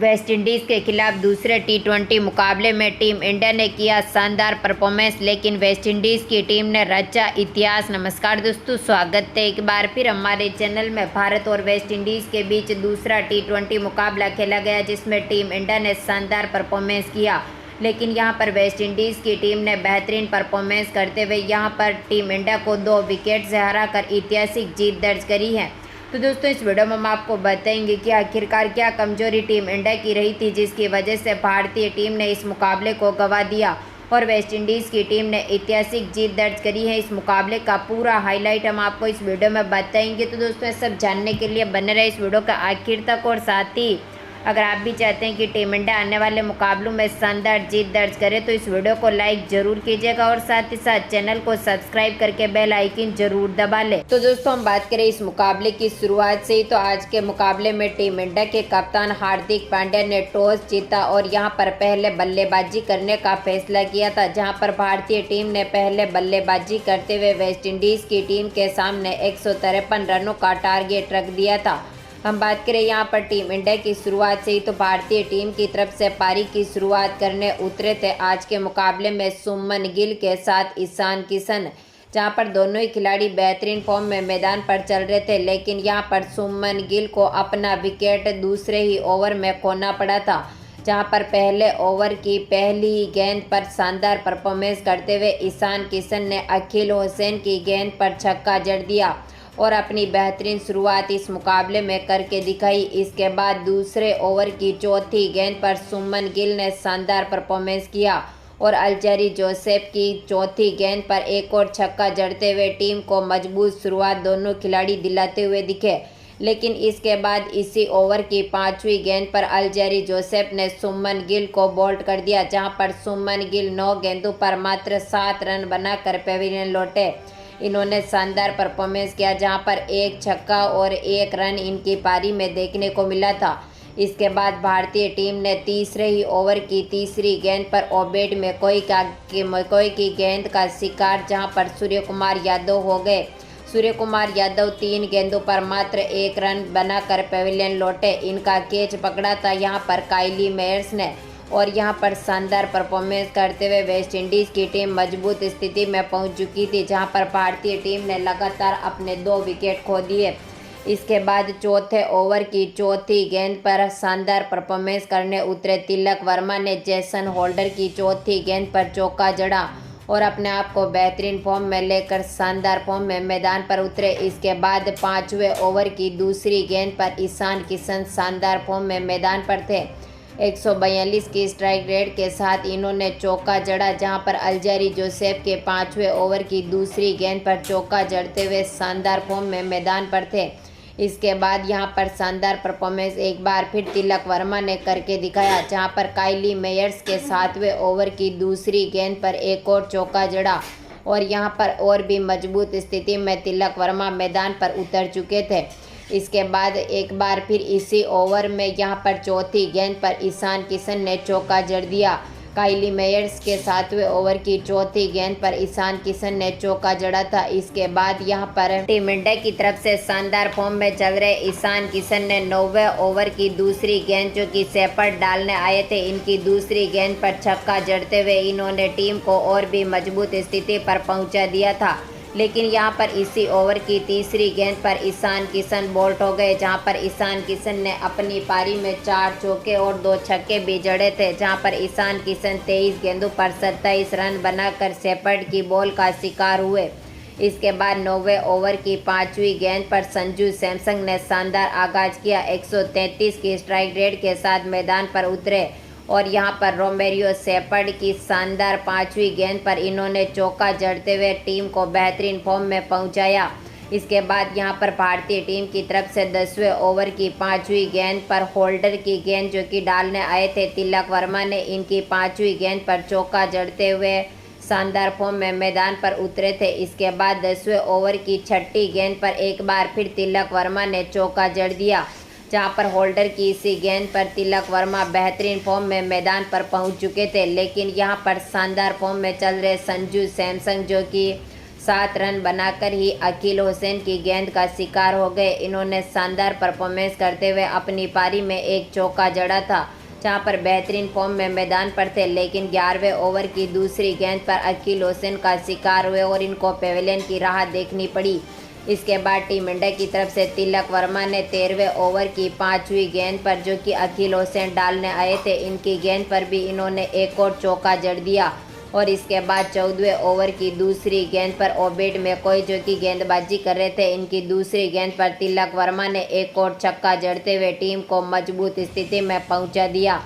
West Indies के खिलाफ दूसरे टी20 मुकाबले में टीम इंडिया ने किया शानदार परफॉर्मेंस, लेकिन वेस्टइंडीज़ की टीम ने रचा इतिहास। नमस्कार दोस्तों, स्वागत है एक बार फिर हमारे चैनल में। भारत और वेस्टइंडीज़ के बीच दूसरा टी20 मुकाबला खेला गया, जिसमें टीम इंडिया ने शानदार परफॉर्मेंस किया, लेकिन यहां पर वेस्टइंडीज़ की टीम ने बेहतरीन परफॉर्मेंस करते हुए यहां पर टीम इंडिया को 2 विकेट से हराकर ऐतिहासिक जीत दर्ज करी है। तो दोस्तों, इस वीडियो में हम आपको बताएंगे कि आखिरकार क्या कमजोरी टीम इंडिया की रही थी, जिसकी वजह से भारतीय टीम ने इस मुकाबले को गंवा दिया और वेस्टइंडीज़ की टीम ने ऐतिहासिक जीत दर्ज करी है। इस मुकाबले का पूरा हाईलाइट हम आपको इस वीडियो में बताएंगे। तो दोस्तों, सब जानने के लिए बने रहे इस वीडियो का आखिर तक। और साथ ही अगर आप भी चाहते हैं कि टीम इंडिया आने वाले मुकाबलों में शानदार जीत दर्ज करे, तो इस वीडियो को लाइक जरूर कीजिएगा और साथ ही साथ चैनल को सब्सक्राइब करके बेल आइकन जरूर दबा लें। तो दोस्तों, हम बात करें इस मुकाबले की शुरुआत से ही, तो आज के मुकाबले में टीम इंडिया के कप्तान हार्दिक पांड्या ने टॉस जीता और यहां पर पहले बल्लेबाजी करने का फैसला किया था, जहां पर भारतीय टीम ने पहले बल्लेबाजी करते हुए वेस्टइंडीज़ की टीम के सामने 153 रनों का टारगेट रख दिया था। हम बात करें यहाँ पर टीम इंडिया की शुरुआत से ही, तो भारतीय टीम की तरफ से पारी की शुरुआत करने उतरे थे आज के मुकाबले में सुमन गिल के साथ ईशान किशन, जहाँ पर दोनों ही खिलाड़ी बेहतरीन फॉर्म में मैदान पर चल रहे थे, लेकिन यहाँ पर सुमन गिल को अपना विकेट दूसरे ही ओवर में खोना पड़ा था, जहाँ पर पहले ओवर की पहली ही गेंद पर शानदार परफॉर्मेंस करते हुए ईशान किशन ने अखिल हुसैन की गेंद पर छक्का जड़ दिया और अपनी बेहतरीन शुरुआत इस मुकाबले में करके दिखाई। इसके बाद दूसरे ओवर की चौथी गेंद पर सुमन गिल ने शानदार परफॉर्मेंस किया और अल्जारी जोसेफ की चौथी गेंद पर एक और छक्का जड़ते हुए टीम को मजबूत शुरुआत दोनों खिलाड़ी दिलाते हुए दिखे। लेकिन इसके बाद इसी ओवर की 5वीं गेंद पर अल्जारी जोसेफ ने सुमन गिल को बोल्ड कर दिया, जहां पर सुमन गिल 9 गेंदों पर मात्र 7 रन बनाकर पेविलियन लौटे। इन्होंने शानदार परफॉर्मेंस किया, जहां पर एक छक्का और 1 रन इनकी पारी में देखने को मिला था। इसके बाद भारतीय टीम ने तीसरे ही ओवर की तीसरी गेंद पर ओबेड मैकॉय की गेंद का शिकार, जहां पर सूर्य कुमार यादव हो गए। सूर्य कुमार यादव 3 गेंदों पर मात्र 1 रन बनाकर पेविलियन लौटे। इनका कैच पकड़ा था यहाँ पर काइली मेयर्स ने और यहां पर शानदार परफॉर्मेंस करते हुए वेस्टइंडीज़ की टीम मजबूत स्थिति में पहुंच चुकी थी, जहां पर भारतीय टीम ने लगातार अपने 2 विकेट खो दिए। इसके बाद चौथे ओवर की चौथी गेंद पर शानदार परफॉर्मेंस करने उतरे तिलक वर्मा ने जेसन होल्डर की चौथी गेंद पर चौका जड़ा और अपने आप को बेहतरीन फॉर्म में लेकर शानदार फॉर्म में मैदान पर उतरे। इसके बाद 5वें ओवर की दूसरी गेंद पर ईशान किशन शानदार फॉर्म में मैदान पर थे। 142 की स्ट्राइक रेट के साथ इन्होंने चौका जड़ा, जहां पर अल्जारी जोसेफ के 5वें ओवर की दूसरी गेंद पर चौका जड़ते हुए शानदार फॉर्म में मैदान पर थे। इसके बाद यहां पर शानदार परफॉर्मेंस एक बार फिर तिलक वर्मा ने करके दिखाया, जहां पर काइली मेयर्स के 7वें ओवर की दूसरी गेंद पर एक और चौका जड़ा और यहां पर और भी मजबूत स्थिति में तिलक वर्मा मैदान पर उतर चुके थे। इसके बाद एक बार फिर इसी ओवर में यहां पर चौथी गेंद पर ईशान किशन ने चौका जड़ दिया। काइली मेयर्स के 7वें ओवर की चौथी गेंद पर ईशान किशन ने चौका जड़ा था। इसके बाद यहां पर टीम इंडिया की तरफ से शानदार फॉर्म में चल रहे ईशान किशन ने 9वें ओवर की दूसरी गेंद, जो कि शेफर्ड डालने आए थे, इनकी दूसरी गेंद पर छक्का जड़ते हुए इन्होंने टीम को और भी मजबूत स्थिति पर पहुंचा दिया था। लेकिन यहां पर इसी ओवर की तीसरी गेंद पर ईशान किशन बोल्ट हो गए, जहां पर ईशान किशन ने अपनी पारी में 4 चौके और 2 छक्के भी जड़े थे, जहां पर ईशान किशन 23 गेंदों पर 27 रन बनाकर शेफर्ड की बॉल का शिकार हुए। इसके बाद 9वें ओवर की 5वीं गेंद पर संजू सैमसन ने शानदार आगाज किया। 133 की स्ट्राइक रेट के साथ मैदान पर उतरे और यहां पर रोमेरियो शेफर्ड की शानदार 5वीं गेंद पर इन्होंने चौका जड़ते हुए टीम को बेहतरीन फॉर्म में पहुंचाया। इसके बाद यहां पर भारतीय टीम की तरफ से 10वें ओवर की 5वीं गेंद पर होल्डर की गेंद, जो कि डालने आए थे तिलक वर्मा ने, इनकी 5वीं गेंद पर चौका जड़ते हुए शानदार फॉर्म में मैदान पर उतरे थे। इसके बाद 10वें ओवर की 6ठी गेंद पर एक बार फिर तिलक वर्मा ने चौका जड़ दिया, जहां पर होल्डर की इसी गेंद पर तिलक वर्मा बेहतरीन फॉर्म में मैदान पर पहुंच चुके थे। लेकिन यहां पर शानदार फॉर्म में चल रहे संजू सैमसन, जो कि 7 रन बनाकर ही अकील हुसैन की गेंद का शिकार हो गए। इन्होंने शानदार परफॉर्मेंस करते हुए अपनी पारी में एक चौका जड़ा था, जहां पर बेहतरीन फॉर्म में मैदान पर थे, लेकिन 11वें ओवर की दूसरी गेंद पर अकील हुसैन का शिकार हुए और इनको पवेलियन की राह देखनी पड़ी। इसके बाद टीम इंडिया की तरफ से तिलक वर्मा ने 13वें ओवर की 5वीं गेंद पर, जो कि अकील हुसैन डालने आए थे, इनकी गेंद पर भी इन्होंने एक और चौका जड़ दिया। और इसके बाद 14वें ओवर की दूसरी गेंद पर ओबेड मैकॉय, जो कि गेंदबाजी कर रहे थे, इनकी दूसरी गेंद पर तिलक वर्मा ने एक और छक्का जड़ते हुए टीम को मजबूत स्थिति में पहुंचा दिया।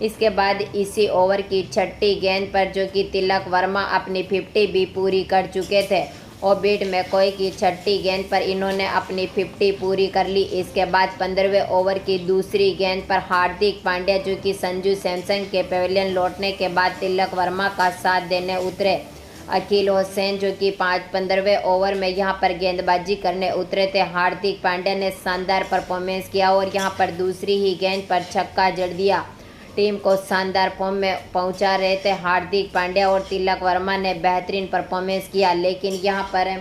इसके बाद इसी ओवर की 6ठी गेंद पर, जो कि तिलक वर्मा अपनी 50 भी पूरी कर चुके थे, ओबेड मैकॉय की 6ठी गेंद पर इन्होंने अपनी 50 पूरी कर ली। इसके बाद 15वें ओवर की दूसरी गेंद पर हार्दिक पांड्या, जो कि संजू सैमसन के पवेलियन लौटने के बाद तिलक वर्मा का साथ देने उतरे। अकील हुसैन, जो कि 15वें ओवर में यहां पर गेंदबाजी करने उतरे थे, हार्दिक पांड्या ने शानदार परफॉर्मेंस किया और यहां पर दूसरी ही गेंद पर छक्का जड़ दिया। टीम को शानदार फॉर्म में पहुंचा रहे थे हार्दिक पांड्या और तिलक वर्मा ने बेहतरीन परफॉर्मेंस किया, लेकिन यहां पर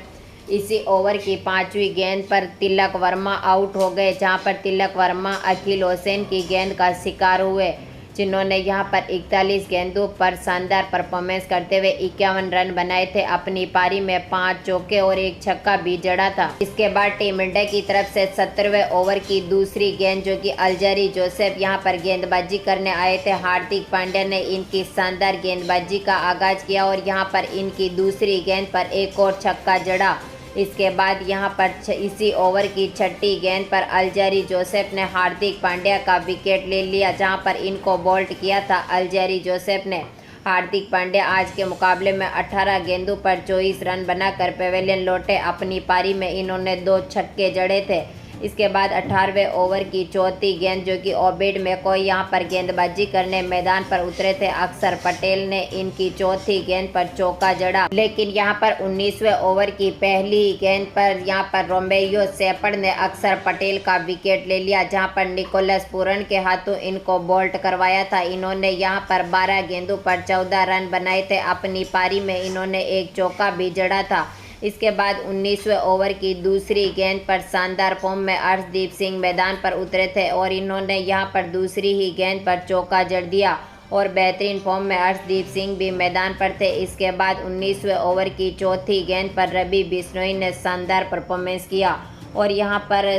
इसी ओवर की 5वीं गेंद पर तिलक वर्मा आउट हो गए, जहां पर तिलक वर्मा अकील हुसैन की गेंद का शिकार हुए, जिन्होंने यहां पर 41 गेंदों पर शानदार परफॉर्मेंस करते हुए 51 रन बनाए थे। अपनी पारी में 5 चौके और एक छक्का भी जड़ा था। इसके बाद टीम इंडिया की तरफ से 17वें ओवर की दूसरी गेंद, जो कि अल्जारी जोसेफ यहां पर गेंदबाजी करने आए थे, हार्दिक पांड्या ने इनकी शानदार गेंदबाजी का आगाज किया और यहां पर इनकी दूसरी गेंद पर एक और छक्का जड़ा। इसके बाद यहां पर इसी ओवर की 6ठी गेंद पर अल्जारी जोसेफ ने हार्दिक पांड्या का विकेट ले लिया, जहां पर इनको बोल्ड किया था अल्जारी जोसेफ ने। हार्दिक पांड्या आज के मुकाबले में 18 गेंदों पर 24 रन बनाकर पवेलियन लौटे। अपनी पारी में इन्होंने 2 छक्के जड़े थे। इसके बाद 18वें ओवर की 4थी गेंद, जो कि ओबेड मैकॉय यहां पर गेंदबाजी करने मैदान पर उतरे थे, अक्षर पटेल ने इनकी 4थी गेंद पर चौका जड़ा, लेकिन यहां पर 19वें ओवर की पहली गेंद पर यहां पर रोमेरियो शेफर्ड ने अक्षर पटेल का विकेट ले लिया, जहां पर निकोलस पूरन के हाथों इनको बोल्ट करवाया था। इन्होंने यहां पर 12 गेंदों पर 14 रन बनाए थे। अपनी पारी में इन्होंने एक चौका भी जड़ा था। इसके बाद 19वें ओवर की दूसरी गेंद पर शानदार फॉर्म में अर्शदीप सिंह मैदान पर उतरे थे और इन्होंने यहां पर दूसरी ही गेंद पर चौका जड़ दिया और बेहतरीन फॉर्म में अर्शदीप सिंह भी मैदान पर थे। इसके बाद 19वें ओवर की 4थी गेंद पर रवि बिश्नोई ने शानदार परफॉर्मेंस किया और यहां पर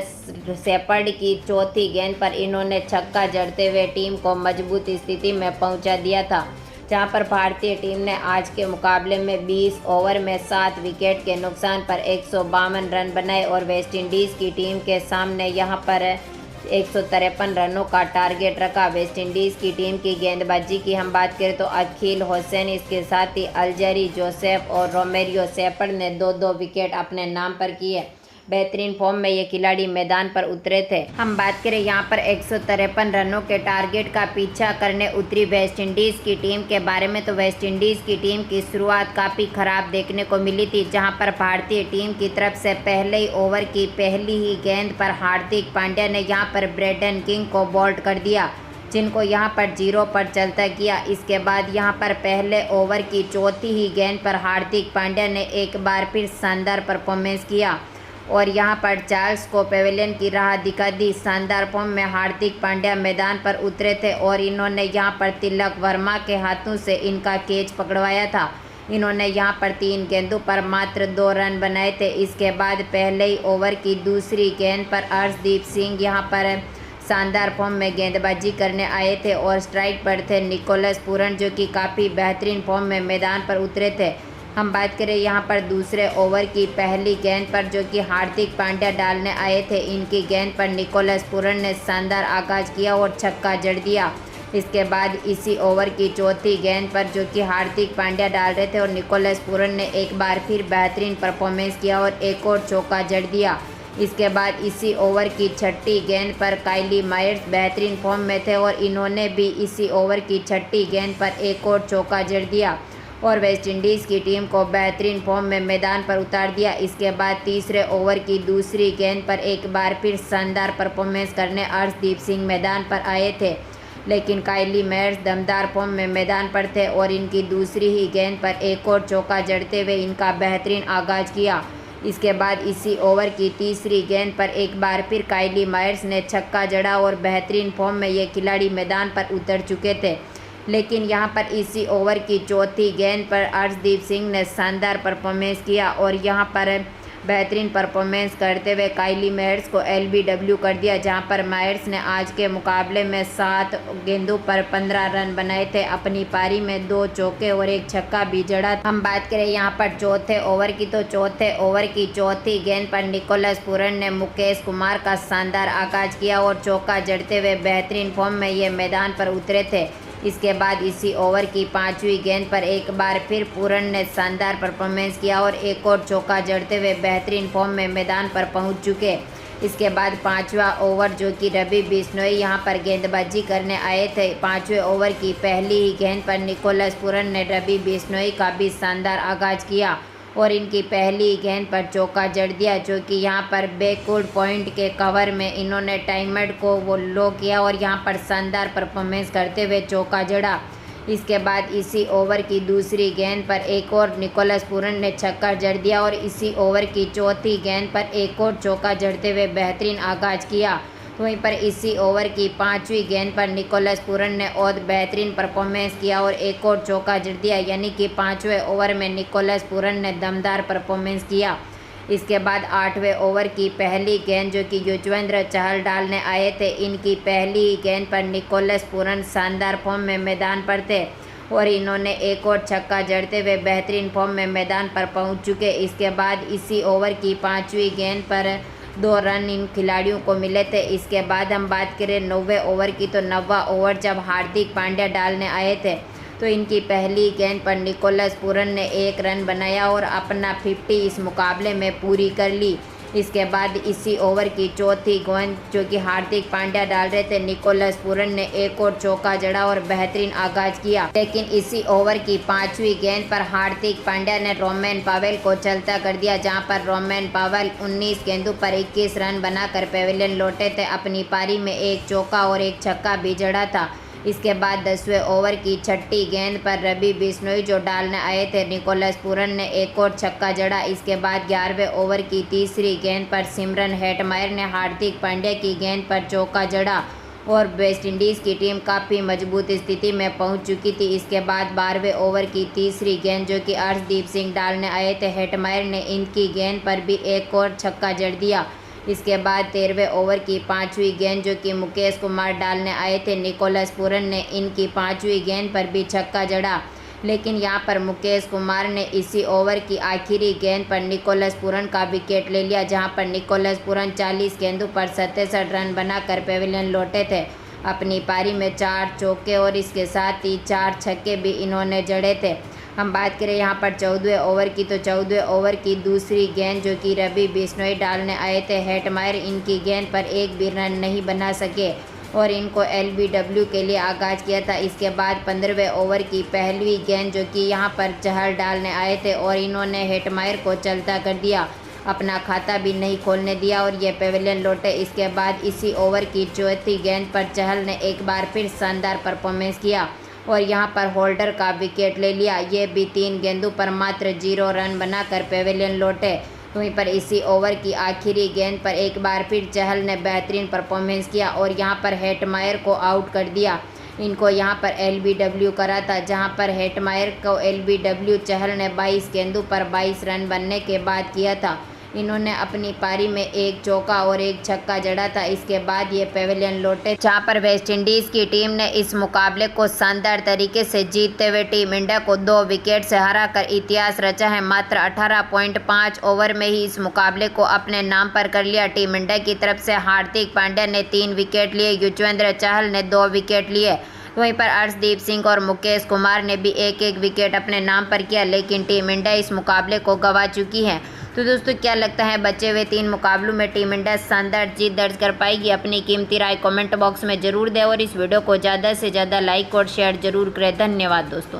शेफर्ड की 4थी गेंद पर इन्होंने छक्का जड़ते हुए टीम को मजबूत स्थिति में पहुंचा दिया था, जहां पर भारतीय टीम ने आज के मुकाबले में 20 ओवर में 7 विकेट के नुकसान पर 152 रन बनाए और वेस्टइंडीज़ की टीम के सामने यहां पर 153 रनों का टारगेट रखा। वेस्टइंडीज़ की टीम की गेंदबाजी की हम बात करें तो अकील हुसैन, इसके साथ ही अल्जारी जोसेफ और रोमेरियो शेफर्ड ने 2-2 विकेट अपने नाम पर किए। बेहतरीन फॉर्म में ये खिलाड़ी मैदान पर उतरे थे। हम बात करें यहाँ पर 153 रनों के टारगेट का पीछा करने उतरी वेस्टइंडीज़ की टीम के बारे में, तो वेस्टइंडीज़ की टीम की शुरुआत काफ़ी ख़राब देखने को मिली थी, जहां पर भारतीय टीम की तरफ से पहले ही ओवर की पहली ही गेंद पर हार्दिक पांड्या ने यहां पर ब्रेडन किंग को बोल्ड कर दिया, जिनको यहां पर 0 पर चलता किया। इसके बाद यहां पर पहले ओवर की 4थी ही गेंद पर हार्दिक पांड्या ने एक बार फिर शानदार परफॉर्मेंस किया और यहां पर चार्ल्स को पवेलियन की राह दिखा दी। शानदार फॉर्म में हार्दिक पांड्या मैदान पर उतरे थे और इन्होंने यहां पर तिलक वर्मा के हाथों से इनका कैच पकड़वाया था। इन्होंने यहां पर 3 गेंदों पर मात्र 2 रन बनाए थे। इसके बाद पहले ही ओवर की दूसरी गेंद पर अर्शदीप सिंह यहां पर शानदार फॉर्म में गेंदबाजी करने आए थे और स्ट्राइक पर थे निकोलस पूरन, जो कि काफ़ी बेहतरीन फॉर्म में मैदान पर उतरे थे। हम बात करें यहाँ पर दूसरे ओवर की पहली गेंद पर, जो कि हार्दिक पांड्या डालने आए थे, इनकी गेंद पर निकोलस पूरन ने शानदार आगाज किया और छक्का जड़ दिया। इसके बाद इसी ओवर की 4थी गेंद पर, जो कि हार्दिक पांड्या डाल रहे थे और निकोलस पूरन ने एक बार फिर बेहतरीन परफॉर्मेंस किया और एक और चौका जड़ दिया। इसके बाद इसी ओवर की 6ठी गेंद पर काइली मायर्स बेहतरीन फॉर्म में थे और इन्होंने भी इसी ओवर की 6ठी गेंद पर एक और चौका जड़ दिया और वेस्टइंडीज़ की टीम को बेहतरीन फॉर्म में मैदान पर उतार दिया। इसके बाद तीसरे ओवर की दूसरी गेंद पर एक बार फिर शानदार परफॉर्मेंस करने अर्शदीप सिंह मैदान पर आए थे। लेकिन काइली मेयर्स दमदार फॉर्म में मैदान पर थे और इनकी दूसरी ही गेंद पर एक और चौका जड़ते हुए इनका बेहतरीन आगाज किया। इसके बाद इसी ओवर की तीसरी गेंद पर एक बार फिर काइली मेयर्स ने छक्का जड़ा और बेहतरीन फॉर्म में ये खिलाड़ी मैदान पर उतर चुके थे। लेकिन यहाँ पर इसी ओवर की चौथी गेंद पर अर्शदीप सिंह ने शानदार परफॉर्मेंस किया और यहाँ पर बेहतरीन परफॉर्मेंस करते हुए काइली मेयर्स को LBW कर दिया, जहां पर मेयर्स ने आज के मुकाबले में 7 गेंदों पर 15 रन बनाए थे। अपनी पारी में 2 चौके और एक छक्का भी जड़ा। हम बात करें यहां पर चौथे ओवर की, तो चौथे ओवर की चौथी गेंद पर निकोलस पूरन ने मुकेश कुमार का शानदार आगाज किया और चौका जड़ते हुए बेहतरीन फॉर्म में ये मैदान पर उतरे थे। इसके बाद इसी ओवर की 5वीं गेंद पर एक बार फिर पूरन ने शानदार परफॉर्मेंस किया और एक और चौका जड़ते हुए बेहतरीन फॉर्म में मैदान पर पहुंच चुके। इसके बाद 5वां ओवर जो कि रवि बिश्नोई यहां पर गेंदबाजी करने आए थे। 5वें ओवर की पहली ही गेंद पर निकोलस पूरन ने रवि बिश्नोई का भी शानदार आगाज किया और इनकी पहली गेंद पर चौका जड़ दिया, जो कि यहां पर बैकवर्ड पॉइंट के कवर में इन्होंने टाइमर को वो लो किया और यहां पर शानदार परफॉर्मेंस करते हुए चौका जड़ा। इसके बाद इसी ओवर की दूसरी गेंद पर एक और निकोलस पूरन ने छक्का जड़ दिया और इसी ओवर की चौथी गेंद पर एक और चौका जड़ते हुए बेहतरीन आगाज किया। वहीं पर इसी ओवर की 5वीं गेंद पर निकोलस पूरन ने और बेहतरीन परफॉर्मेंस किया और एक और चौका जड़ दिया, यानी कि 5वें ओवर में निकोलस पूरन ने दमदार परफॉर्मेंस किया। इसके बाद 8वें ओवर की पहली गेंद जो कि युजवेंद्र चहल डालने आए थे, इनकी पहली गेंद पर निकोलस पूरन शानदार फॉर्म में मैदान पर थे और इन्होंने एक और छक्का जड़ते हुए बेहतरीन फॉर्म में मैदान पर पहुंच चुके। इसके बाद इसी ओवर की 5वीं गेंद पर 2 रन इन खिलाड़ियों को मिले थे। इसके बाद हम बात करें 9वें ओवर की, तो 9वां ओवर जब हार्दिक पांड्या डालने आए थे तो इनकी पहली गेंद पर निकोलस पूरन ने 1 रन बनाया और अपना 50 इस मुकाबले में पूरी कर ली। इसके बाद इसी ओवर की चौथी गेंद जो कि हार्दिक पांड्या डाल रहे थे, निकोलस पूरन ने एक और चौका जड़ा और बेहतरीन आगाज किया। लेकिन इसी ओवर की 5वीं गेंद पर हार्दिक पांड्या ने रोमेन पावेल को चलता कर दिया, जहां पर रोमेन पावेल 19 गेंदों पर 21 रन बनाकर पेविलियन लौटे थे। अपनी पारी में एक चौका और एक छक्का भी जड़ा था। इसके बाद 10वें ओवर की 6ठी गेंद पर रवि बिश्नोई जो डालने आए थे, निकोलस पूरन ने एक और छक्का जड़ा। इसके बाद 11वें ओवर की तीसरी गेंद पर सिमरन हेटमायर ने हार्दिक पांड्या की गेंद पर चौका जड़ा और वेस्टइंडीज़ की टीम काफ़ी मजबूत स्थिति में पहुंच चुकी थी। इसके बाद 12वें ओवर की तीसरी गेंद जो कि अर्शदीप सिंह डालने आए थे, हेटमायर ने इनकी गेंद पर भी एक और छक्का जड़ दिया। इसके बाद 13वें ओवर की 5वीं गेंद जो कि मुकेश कुमार डालने आए थे, निकोलस पूरन ने इनकी 5वीं गेंद पर भी छक्का जड़ा। लेकिन यहां पर मुकेश कुमार ने इसी ओवर की आखिरी गेंद पर निकोलस पूरन का विकेट ले लिया, जहां पर निकोलस पूरन 40 गेंदों पर 67 रन बनाकर पेविलियन लौटे थे। अपनी पारी में 4 चौके और इसके साथ ही 4 छक्के भी इन्होंने जड़े थे। हम बात करें यहाँ पर 14वें ओवर की, तो 14वें ओवर की दूसरी गेंद जो कि रवि बिश्नोई डालने आए थे, हेटमायर इनकी गेंद पर एक भी रन नहीं बना सके और इनको LBW के लिए आगाज किया था। इसके बाद 15वें ओवर की पहली गेंद जो कि यहाँ पर चहल डालने आए थे और इन्होंने हेटमायर को चलता कर दिया, अपना खाता भी नहीं खोलने दिया और ये पेविलियन लौटे। इसके बाद इसी ओवर की चौथी गेंद पर चहल ने एक बार फिर शानदार परफॉर्मेंस किया और यहां पर होल्डर का विकेट ले लिया। ये भी 3 गेंदों पर मात्र 0 रन बनाकर पेविलियन लौटे। वहीं पर इसी ओवर की आखिरी गेंद पर एक बार फिर चहल ने बेहतरीन परफॉर्मेंस किया और यहां पर हेटमायर को आउट कर दिया। इनको यहां पर LBW करा था, जहां पर हेटमायर को LBW चहल ने 22 गेंदों पर 22 रन बनने के बाद किया था। इन्होंने अपनी पारी में एक चौका और एक छक्का जड़ा था। इसके बाद ये पेविलियन लौटे, जहां पर वेस्टइंडीज़ की टीम ने इस मुकाबले को शानदार तरीके से जीतते हुए टीम इंडिया को 2 विकेट से हराकर इतिहास रचा है। मात्र 18.5 ओवर में ही इस मुकाबले को अपने नाम पर कर लिया। टीम इंडिया की तरफ से हार्दिक पांड्या ने 3 विकेट लिए, युजवेंद्र चहल ने 2 विकेट लिए, वहीं पर अर्शदीप सिंह और मुकेश कुमार ने भी एक एक विकेट अपने नाम पर किया। लेकिन टीम इंडिया इस मुकाबले को गंवा चुकी है। तो दोस्तों क्या लगता है, बचे हुए 3 मुकाबलों में टीम इंडिया शानदार जीत दर्ज कर पाएगी? अपनी कीमती राय कमेंट बॉक्स में जरूर दें और इस वीडियो को ज़्यादा से ज़्यादा लाइक और शेयर जरूर करें। धन्यवाद दोस्तों।